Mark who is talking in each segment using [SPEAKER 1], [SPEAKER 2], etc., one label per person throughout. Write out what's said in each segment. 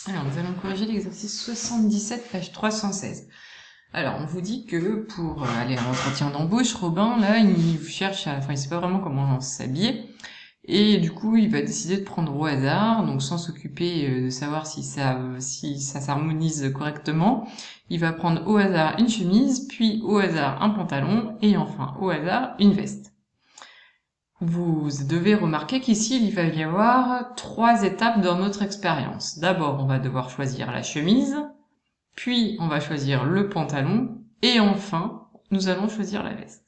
[SPEAKER 1] Alors, nous allons corriger l'exercice 77, page 316. Alors, on vous dit que pour aller à l'entretien d'embauche, Robin, là, il cherche à... Enfin, il sait pas vraiment comment s'habiller. Et du coup, il va décider de prendre au hasard, donc sans s'occuper de savoir si ça s'harmonise correctement. Il va prendre au hasard une chemise, puis au hasard un pantalon, et enfin au hasard une veste. Vous devez remarquer qu'ici, il va y avoir 3 étapes dans notre expérience. D'abord, on va devoir choisir la chemise, puis on va choisir le pantalon, et enfin, nous allons choisir la veste.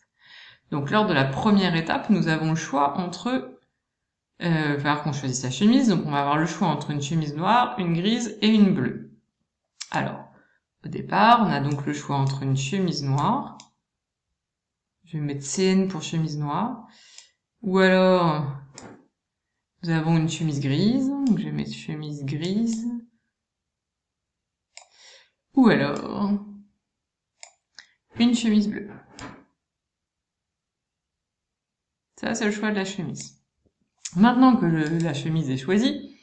[SPEAKER 1] Donc lors de la première étape, nous avons le choix entre... il va falloir qu'on choisisse la chemise, donc on va avoir le choix entre une chemise noire, une grise et une bleue. Alors, au départ, on a donc le choix entre une chemise noire, je vais mettre CN pour chemise noire, ou alors nous avons une chemise grise, donc je vais mettre chemise grise, ou alors une chemise bleue. Ça, c'est le choix de la chemise. Maintenant que la chemise est choisie,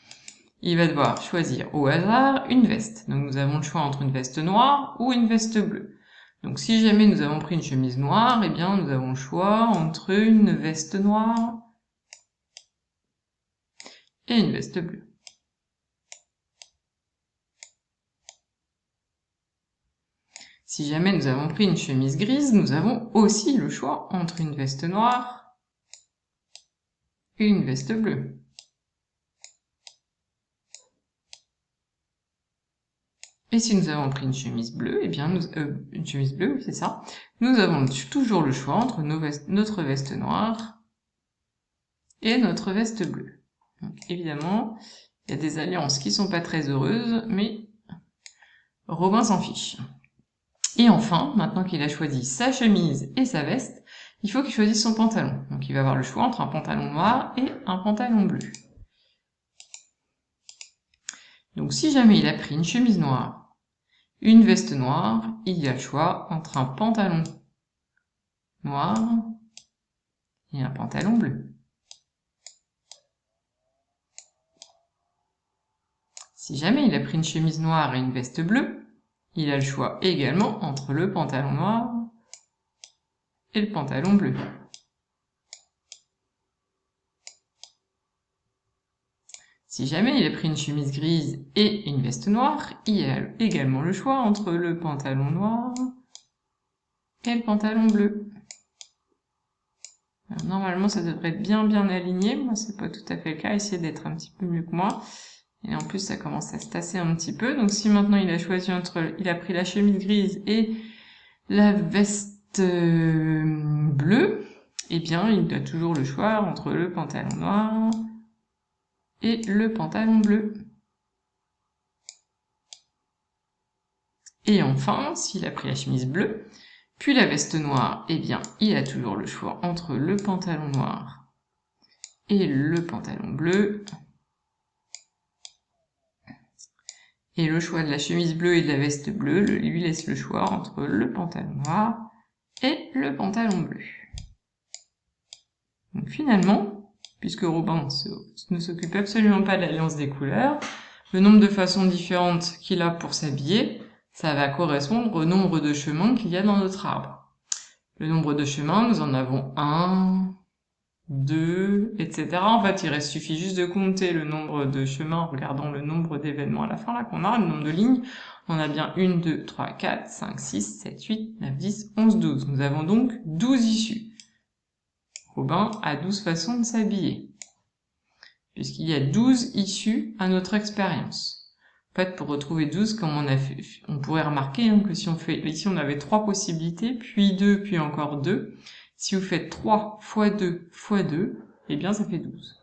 [SPEAKER 1] il va devoir choisir au hasard une veste. Donc nous avons le choix entre une veste noire ou une veste bleue. Donc si jamais nous avons pris une chemise noire, eh bien nous avons le choix entre une veste noire et une veste bleue. Si jamais nous avons pris une chemise grise, nous avons aussi le choix entre une veste noire et une veste bleue. Et si nous avons pris une chemise bleue, eh bien une chemise bleue, oui c'est ça, nous avons toujours le choix entre notre veste noire et notre veste bleue. Donc évidemment, il y a des alliances qui sont pas très heureuses, mais Robin s'en fiche. Et enfin, maintenant qu'il a choisi sa chemise et sa veste, il faut qu'il choisisse son pantalon. Donc il va avoir le choix entre un pantalon noir et un pantalon bleu. Donc si jamais il a pris une chemise noire, une veste noire, il y a le choix entre un pantalon noir et un pantalon bleu. Si jamais il a pris une chemise noire et une veste bleue, il a le choix également entre le pantalon noir et le pantalon bleu. Si jamais il a pris une chemise grise et une veste noire, il a également le choix entre le pantalon noir et le pantalon bleu. Alors, normalement, ça devrait être bien aligné. Moi, c'est pas tout à fait le cas. Essayez d'être un petit peu mieux que moi. Et en plus, ça commence à se tasser un petit peu. Donc, si maintenant il a choisi il a pris la chemise grise et la veste bleue, eh bien, il a toujours le choix entre le pantalon noir et le pantalon bleu. Et enfin, s'il a pris la chemise bleue, puis la veste noire, eh bien, il a toujours le choix entre le pantalon noir et le pantalon bleu. Et le choix de la chemise bleue et de la veste bleue lui laisse le choix entre le pantalon noir et le pantalon bleu. Donc finalement, puisque Robin ne s'occupe absolument pas de l'alliance des couleurs, le nombre de façons différentes qu'il a pour s'habiller, ça va correspondre au nombre de chemins qu'il y a dans notre arbre. Le nombre de chemins, nous en avons 1, 2, etc. En fait, suffit juste de compter le nombre de chemins en regardant le nombre d'événements à la fin, là, qu'on a, le nombre de lignes. On a bien 1, 2, 3, 4, 5, 6, 7, 8, 9, 10, 11, 12. Nous avons donc 12 issues. Robin a 12 façons de s'habiller, puisqu'il y a 12 issues à notre expérience. En fait, pour retrouver 12, comme on a fait, on pourrait remarquer que si on fait, ici on avait 3 possibilités, puis 2, puis encore 2. Si vous faites 3 fois 2 fois 2, eh bien ça fait 12.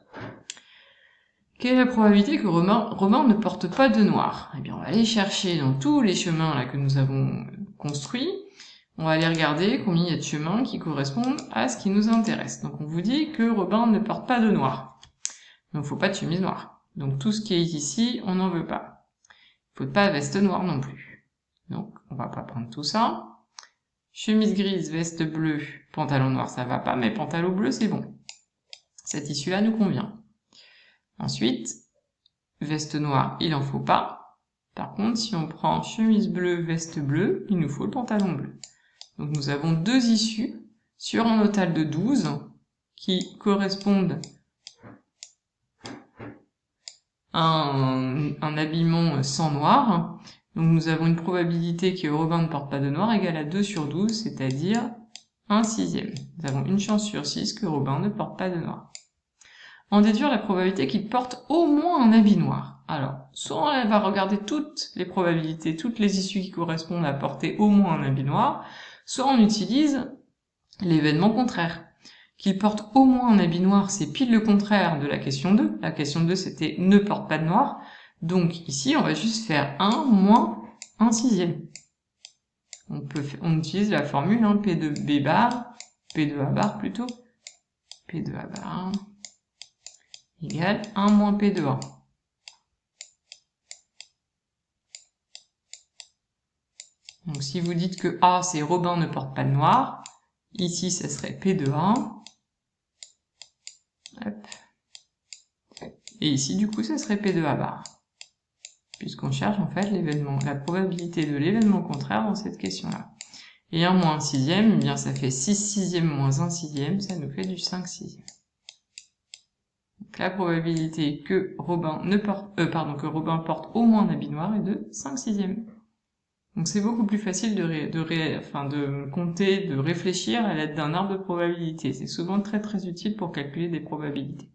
[SPEAKER 1] Quelle est la probabilité que Robin ne porte pas de noir? Eh bien on va aller chercher dans tous les chemins là que nous avons construits, on va aller regarder combien il y a de chemins qui correspondent à ce qui nous intéresse. Donc on vous dit que Robin ne porte pas de noir. Donc il ne faut pas de chemise noire. Donc tout ce qui est ici, on n'en veut pas. Il ne faut pas de veste noire non plus. Donc on va pas prendre tout ça. Chemise grise, veste bleue, pantalon noir, ça va pas, mais pantalon bleu, c'est bon. Cette issue-là nous convient. Ensuite, veste noire, il en faut pas. Par contre, si on prend chemise bleue, veste bleue, il nous faut le pantalon bleu. Donc nous avons deux issues sur un total de 12 qui correspondent à un habillement sans noir. Donc nous avons une probabilité que Robin ne porte pas de noir égale à 2 sur 12, c'est-à-dire 1/6. Nous avons une chance sur 6 que Robin ne porte pas de noir. En déduire la probabilité qu'il porte au moins un habit noir. Alors, soit elle va regarder toutes les probabilités, toutes les issues qui correspondent à porter au moins un habit noir, soit on utilise l'événement contraire. Qu'il porte au moins un habit noir, c'est pile le contraire de la question 2. La question 2, c'était ne porte pas de noir. Donc ici, on va juste faire 1 moins 1/6. On utilise la formule P de B bar, P de A bar plutôt, P de A bar égale 1 moins P de A. Donc si vous dites que A c'est Robin ne porte pas de noir, ici ça serait P de A. Hop. Et ici du coup ça serait P de A bar. Puisqu'on cherche en fait l'événement, la probabilité de l'événement contraire dans cette question-là. Et 1 moins 1/6, eh bien ça fait 6/6 moins 1/6, ça nous fait du 5/6. Donc la probabilité que Robin porte au moins un habit noir est de 5/6. Donc c'est beaucoup plus facile de compter, de réfléchir à l'aide d'un arbre de probabilité. C'est souvent très très utile pour calculer des probabilités.